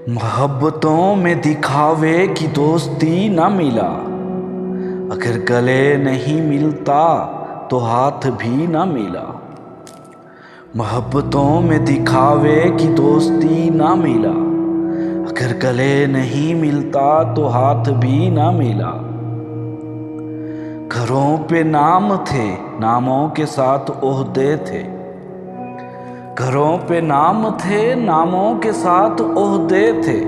मोहब्बतों में दिखावे की दोस्ती ना मिला। अगर गले नहीं मिलता तो हाथ भी ना मिला। मोहब्बतों में दिखावे की दोस्ती ना मिला। अगर गले नहीं मिलता तो हाथ भी ना मिला। घरों पे नाम थे, नामों के साथ ओहदे थे। घरों पे नाम थे, नामों के साथ ओहदे थे।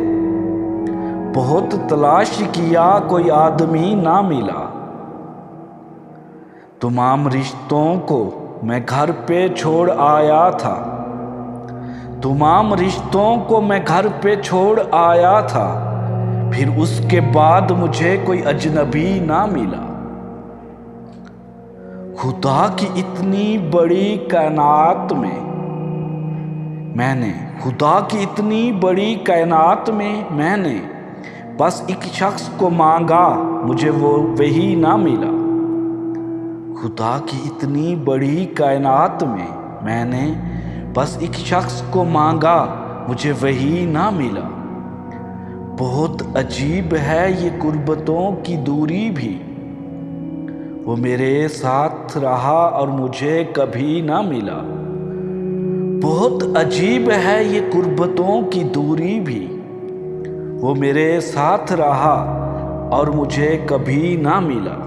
बहुत तलाश किया, कोई आदमी ना मिला। तमाम रिश्तों को मैं घर पे छोड़ आया था। तमाम रिश्तों को मैं घर पे छोड़ आया था। फिर उसके बाद मुझे कोई अजनबी ना मिला। खुदा की इतनी बड़ी कायनात में इतनी बड़ी कायनात में मैंने बस एक शख्स को मांगा, मुझे वही ना मिला। खुदा की इतनी बड़ी कायनात में मैंने बस एक शख्स को मांगा, मुझे वही ना मिला। बहुत अजीब है ये गुर्बतों की दूरी भी। वो मेरे साथ रहा और मुझे कभी ना मिला। बहुत अजीब है ये गुर्बतों की दूरी भी। वो मेरे साथ रहा और मुझे कभी ना मिला।